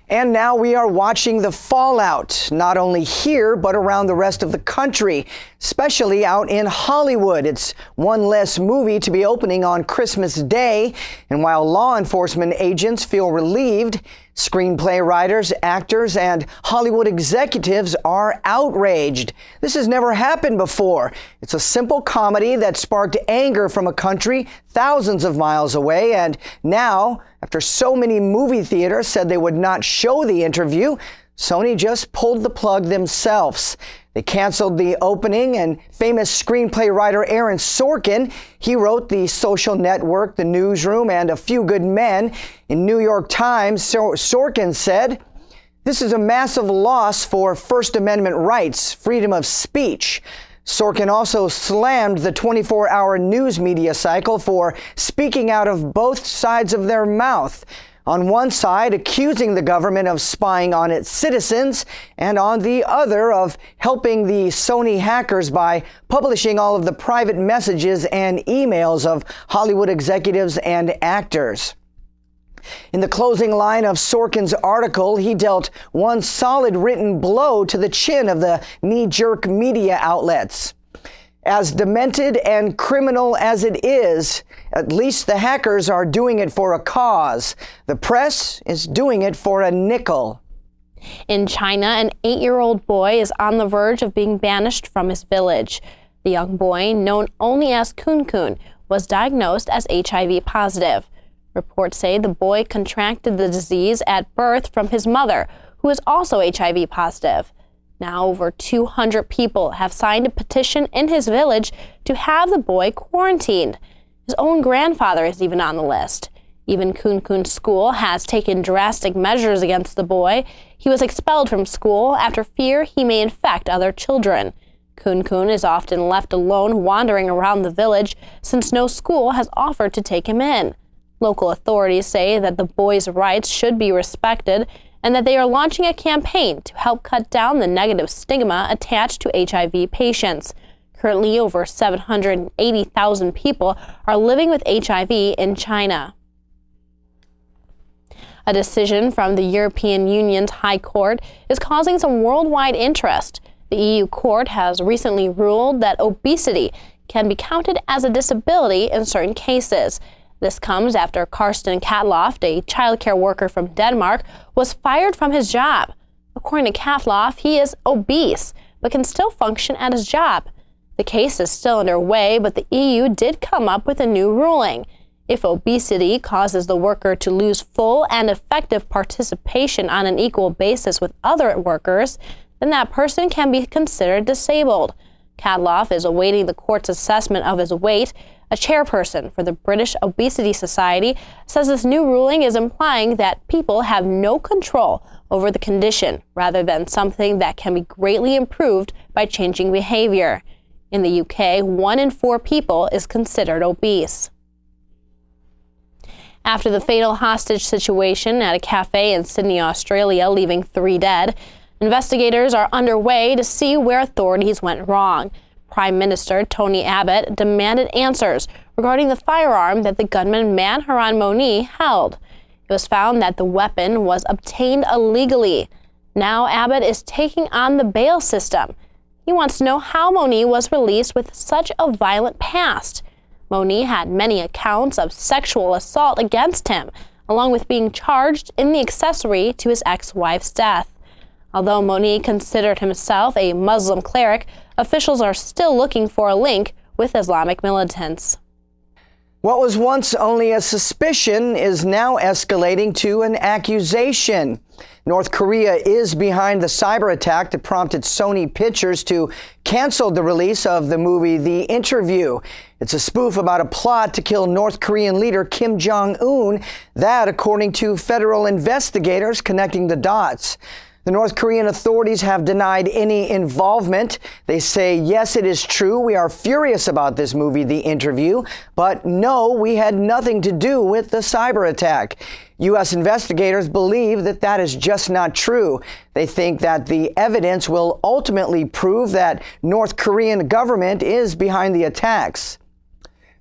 And now we are watching the fallout, not only here, but around the rest of the country, especially out in Hollywood. It's one less movie to be opening on Christmas Day. And while law enforcement agents feel relieved, screenplay writers, actors, and Hollywood executives are outraged. This has never happened before. It's a simple comedy that sparked anger from a country thousands of miles away. And now, after so many movie theaters said they would not show the interview, Sony just pulled the plug themselves. They canceled the opening, and famous screenplay writer Aaron Sorkin, he wrote The Social Network, The Newsroom, and A Few Good Men. In New York Times, Sorkin said, "This is a massive loss for First Amendment rights, freedom of speech." Sorkin also slammed the 24-hour news media cycle for speaking out of both sides of their mouth. On one side, accusing the government of spying on its citizens, and on the other, of helping the Sony hackers by publishing all of the private messages and emails of Hollywood executives and actors. In the closing line of Sorkin's article, he dealt one solid written blow to the chin of the knee-jerk media outlets. As demented and criminal as it is, at least the hackers are doing it for a cause. The press is doing it for a nickel. In China, an 8-year-old boy is on the verge of being banished from his village. The young boy, known only as Kun Kun, was diagnosed as HIV positive. Reports say the boy contracted the disease at birth from his mother, who is also HIV positive. Now over 200 people have signed a petition in his village to have the boy quarantined. His own grandfather is even on the list. Even Kun Kun's school has taken drastic measures against the boy. He was expelled from school after fear he may infect other children. Kun Kun is often left alone wandering around the village since no school has offered to take him in. Local authorities say that the boy's rights should be respected and that they are launching a campaign to help cut down the negative stigma attached to HIV patients. Currently, over 780,000 people are living with HIV in China. A decision from the European Union's High Court is causing some worldwide interest. The EU court has recently ruled that obesity can be counted as a disability in certain cases. This comes after Karsten Katloff, a childcare worker from Denmark, was fired from his job. According to Katloff, he is obese, but can still function at his job. The case is still underway, but the EU did come up with a new ruling. If obesity causes the worker to lose full and effective participation on an equal basis with other workers, then that person can be considered disabled. Katloff is awaiting the court's assessment of his weight. A chairperson for the British Obesity Society says this new ruling is implying that people have no control over the condition, rather than something that can be greatly improved by changing behavior. In the UK, 1 in 4 people is considered obese. After the fatal hostage situation at a cafe in Sydney, Australia, leaving 3 dead, investigators are underway to see where authorities went wrong. Prime Minister Tony Abbott demanded answers regarding the firearm that the gunman Manharan Moni held. It was found that the weapon was obtained illegally. Now Abbott is taking on the bail system. He wants to know how Moni was released with such a violent past. Moni had many accounts of sexual assault against him, along with being charged in the accessory to his ex-wife's death. Although Moni considered himself a Muslim cleric, officials are still looking for a link with Islamic militants. What was once only a suspicion is now escalating to an accusation. North Korea is behind the cyber attack that prompted Sony Pictures to cancel the release of the movie The Interview. It's a spoof about a plot to kill North Korean leader Kim Jong-un, that according to federal investigators connecting the dots. The North Korean authorities have denied any involvement. They say, yes, it is true. We are furious about this movie, The Interview, but no, we had nothing to do with the cyber attack. U.S. investigators believe that that is just not true. They think that the evidence will ultimately prove that North Korean government is behind the attacks.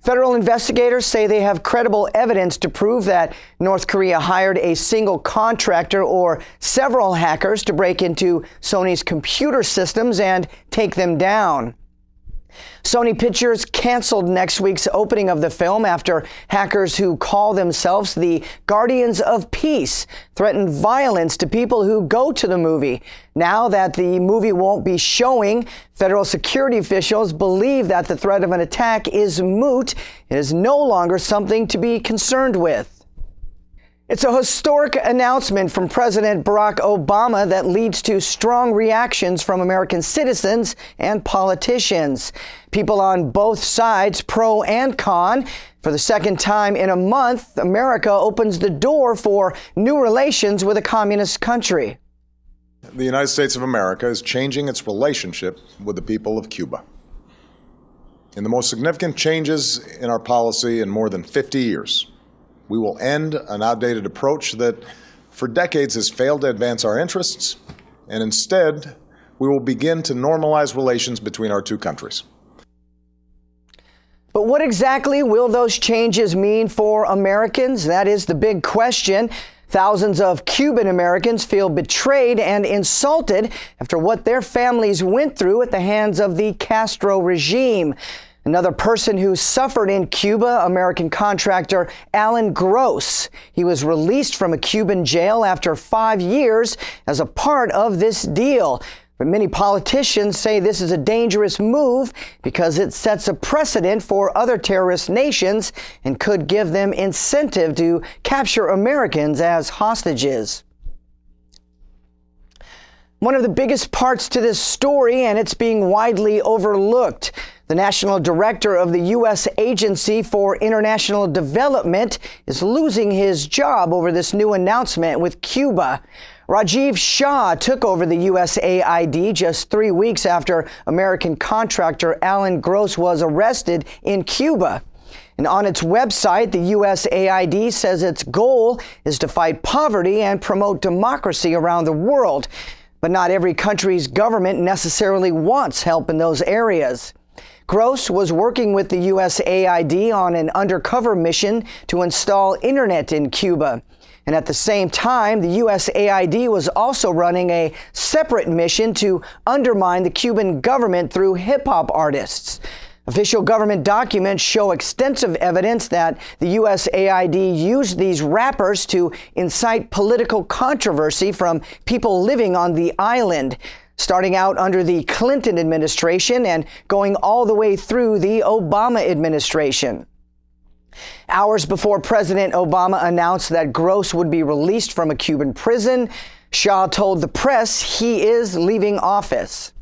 Federal investigators say they have credible evidence to prove that North Korea hired a single contractor or several hackers to break into Sony's computer systems and take them down. Sony Pictures canceled next week's opening of the film after hackers who call themselves the Guardians of Peace threatened violence to people who go to the movie. Now that the movie won't be showing, federal security officials believe that the threat of an attack is moot. It is no longer something to be concerned with. It's a historic announcement from President Barack Obama that leads to strong reactions from American citizens and politicians. People on both sides, pro and con. For the second time in a month, America opens the door for new relations with a communist country. The United States of America is changing its relationship with the people of Cuba. In the most significant changes in our policy in more than 50 years, we will end an outdated approach that for decades has failed to advance our interests, and instead, we will begin to normalize relations between our two countries. But what exactly will those changes mean for Americans? That is the big question. Thousands of Cuban Americans feel betrayed and insulted after what their families went through at the hands of the Castro regime. Another person who suffered in Cuba, American contractor Alan Gross. He was released from a Cuban jail after 5 years as a part of this deal. But many politicians say this is a dangerous move because it sets a precedent for other terrorist nations and could give them incentive to capture Americans as hostages. One of the biggest parts to this story, and it's being widely overlooked. The National Director of the U.S. Agency for International Development is losing his job over this new announcement with Cuba. Rajiv Shah took over the USAID just 3 weeks after American contractor Alan Gross was arrested in Cuba. And on its website, the USAID says its goal is to fight poverty and promote democracy around the world. But not every country's government necessarily wants help in those areas. Gross was working with the USAID on an undercover mission to install internet in Cuba. And at the same time, the USAID was also running a separate mission to undermine the Cuban government through hip-hop artists. Official government documents show extensive evidence that the USAID used these rappers to incite political controversy from people living on the island, starting out under the Clinton administration and going all the way through the Obama administration. Hours before President Obama announced that Gross would be released from a Cuban prison, Shah told the press he is leaving office.